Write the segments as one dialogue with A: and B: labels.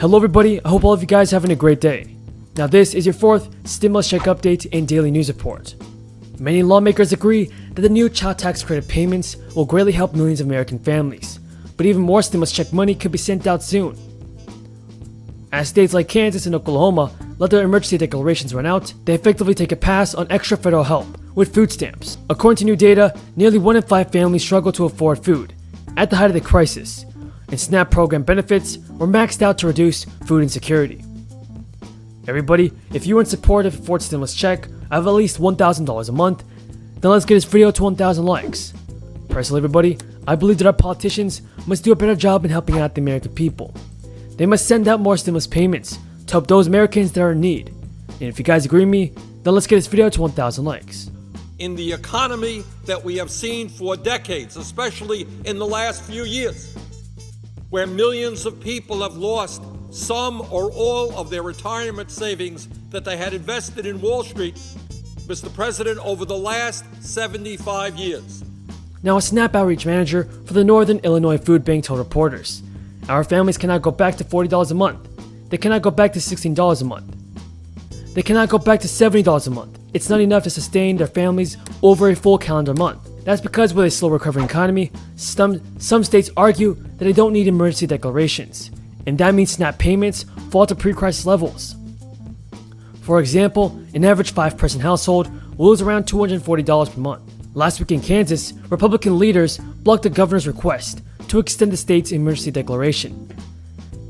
A: Hello everybody, I hope all of you guys are having a great day. Now this is your fourth stimulus check update and daily news report. Many lawmakers agree that the new child tax credit payments will greatly help millions of American families, but even more stimulus check money could be sent out soon. As states like Kansas and Oklahoma let their emergency declarations run out, they effectively take a pass on extra federal help with food stamps. According to new data, nearly 1 in 5 families struggle to afford food at the height of the crisis, and SNAP program benefits were maxed out to reduce food insecurity. Everybody, if you're in support of a fourth stimulus check of at least $1,000 a month, then let's get this video to 1,000 likes. Personally, everybody, I believe that our politicians must do a better job in helping out the American people. They must send out more stimulus payments to help those Americans that are in need. And if you guys agree with me, then let's get this video to 1,000 likes.
B: In the economy that we have seen for decades, especially in the last few years, where millions of people have lost some or all of their retirement savings that they had invested in Wall Street, Mr. President, over the last 75 years.
A: Now, a SNAP outreach manager for the Northern Illinois Food Bank told reporters, "Our families cannot go back to $40 a month. They cannot go back to $16 a month. They cannot go back to $70 a month. It's not enough to sustain their families over a full calendar month." That's because with a slow recovering economy, some states argue that they don't need emergency declarations, and that means SNAP payments fall to pre-crisis levels. For example, an average 5-person household will lose around $240 per month. Last week in Kansas, Republican leaders blocked the governor's request to extend the state's emergency declaration.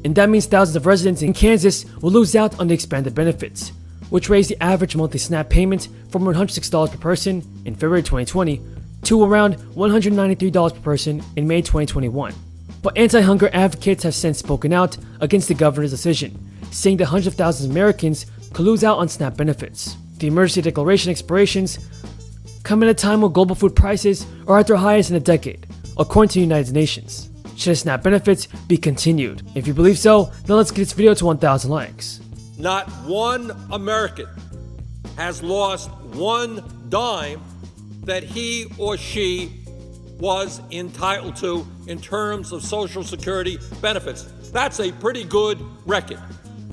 A: And that means thousands of residents in Kansas will lose out on the expanded benefits, which raised the average monthly SNAP payment from $106 per person in February 2020 to around $193 per person in May 2021. But anti-hunger advocates have since spoken out against the governor's decision, saying that hundreds of thousands of Americans could lose out on SNAP benefits. The emergency declaration expirations come at a time when global food prices are at their highest in a decade, according to the United Nations. Should SNAP benefits be continued? If you believe so, then let's get this video to 1,000 likes.
B: Not one American has lost one dime that he or she was entitled to in terms of Social Security benefits. That's a pretty good record.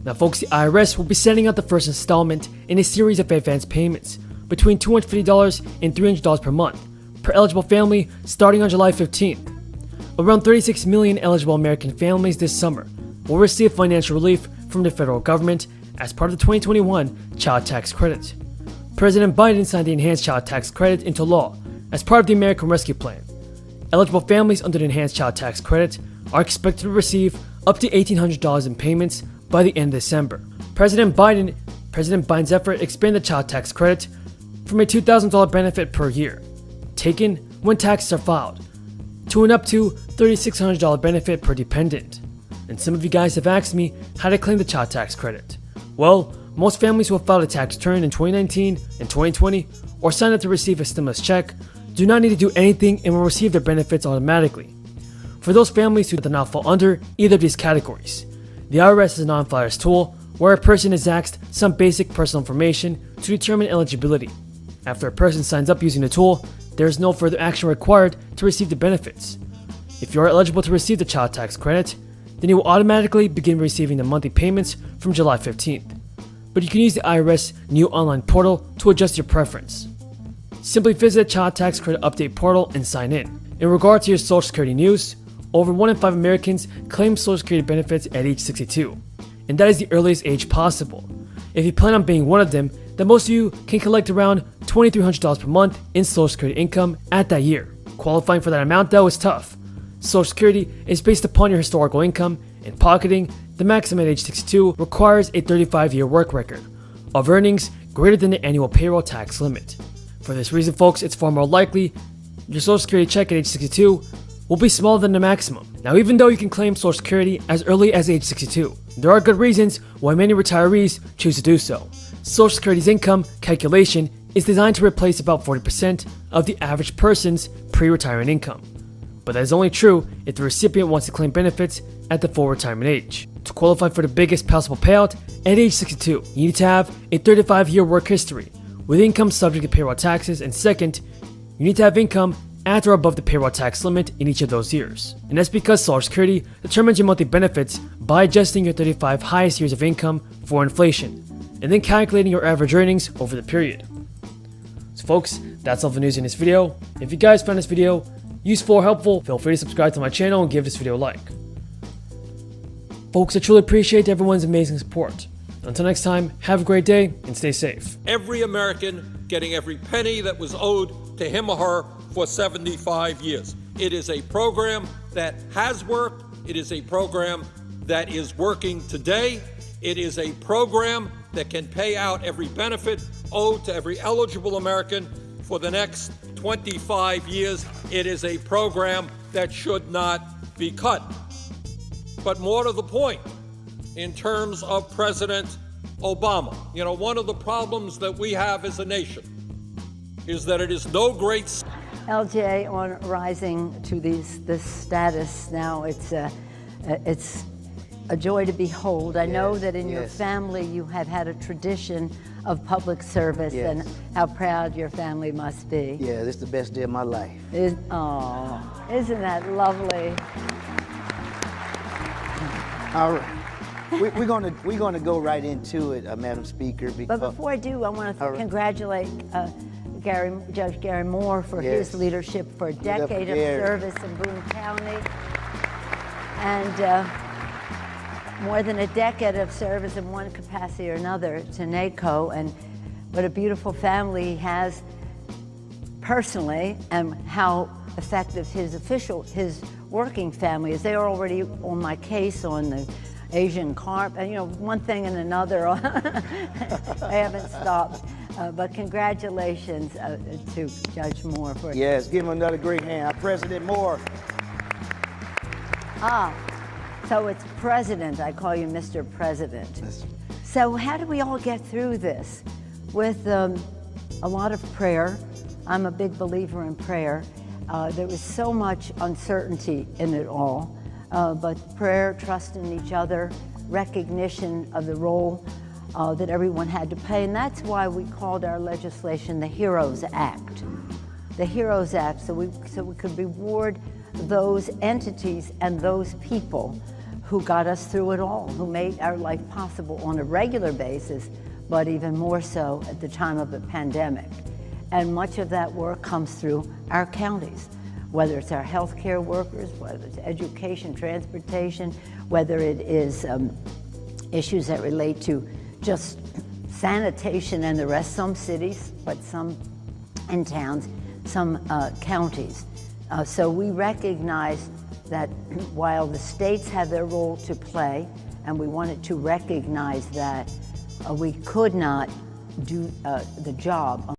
A: Now folks, the IRS will be sending out the first installment in a series of advance payments between $250 and $300 per month per eligible family starting on July 15th. Around 36 million eligible American families this summer will receive financial relief from the federal government as part of the 2021 child tax credit. President Biden signed the enhanced child tax credit into law as part of the American Rescue Plan. Eligible families under the enhanced child tax credit are expected to receive up to $1,800 in payments by the end of December. President Biden's effort expanded the child tax credit from a $2,000 benefit per year, taken when taxes are filed, to an up to $3,600 benefit per dependent. And some of you guys have asked me how to claim the child tax credit. Well, most families who have filed a tax return in 2019 and 2020 or signed up to receive a stimulus check do not need to do anything and will receive their benefits automatically. For those families who do not fall under either of these categories, the IRS is a non-flyers tool where a person is asked some basic personal information to determine eligibility. After a person signs up using the tool, there is no further action required to receive the benefits. If you are eligible to receive the child tax credit, then you will automatically begin receiving the monthly payments from July 15th. But you can use the IRS new online portal to adjust your preference. Simply visit the Child Tax Credit Update portal and sign in. In regard to your Social Security news, over 1 in 5 Americans claim Social Security benefits at age 62, and that is the earliest age possible. If you plan on being one of them, then most of you can collect around $2,300 per month in Social Security income at that year. Qualifying for that amount though is tough. Social Security is based upon your historical income, and pocketing the maximum at age 62 requires a 35-year work record of earnings greater than the annual payroll tax limit. For this reason, folks, it's far more likely your Social Security check at age 62 will be smaller than the maximum. Now, even though you can claim Social Security as early as age 62, there are good reasons why many retirees choose to do so. Social Security's income calculation is designed to replace about 40% of the average person's pre-retirement income. But that is only true if the recipient wants to claim benefits at the full retirement age. To qualify for the biggest possible payout at age 62, you need to have a 35-year work history with income subject to payroll taxes, and second, you need to have income at or above the payroll tax limit in each of those years. And that's because Social Security determines your monthly benefits by adjusting your 35 highest years of income for inflation, and then calculating your average earnings over the period. So folks, that's all the news in this video. If you guys found this video useful or helpful, feel free to subscribe to my channel and give this video a like. Folks, I truly appreciate everyone's amazing support. Until next time, have a great day and stay safe.
B: Every American getting every penny that was owed to him or her for 75 years. It is a program that has worked. It is a program that is working today. It is a program that can pay out every benefit owed to every eligible American for the next 25 years. It is a program that should not be cut. But more to the point, in terms of President Obama, one of the problems that we have as a nation is that it is no great...
C: LJ, on rising to this status now, it's a joy to behold. I know that in your family you have had a tradition of public service, and how proud your family must be.
D: Yeah, this is the best day of my life.
C: Isn't that lovely?
D: All right, we're gonna go right into it, Madam Speaker.
C: But before I do, I want to congratulate Judge Gary Moore for his leadership for a decade of service in Boone County, and more than a decade of service in one capacity or another to NACO, and what a beautiful family he has personally, and how effective his working family is. They are already on my case on the Asian carp, and one thing and another. They haven't stopped. But congratulations to Judge Moore for
D: Yes, give him another great hand. President Moore.
C: So it's President. I call you Mr. President. So how do we all get through this? With a lot of prayer. I'm a big believer in prayer. There was so much uncertainty in it all, but prayer, trust in each other, recognition of the role that everyone had to play, and that's why we called our legislation the HEROES Act. The HEROES Act, so we could reward those entities and those people who got us through it all, who made our life possible on a regular basis, but even more so at the time of the pandemic. And much of that work comes through our counties, whether it's our healthcare workers, whether it's education, transportation, whether it is issues that relate to just sanitation and the rest, some cities, but some in towns, some counties. So we recognize that while the states have their role to play, and we wanted to recognize that we could not do the job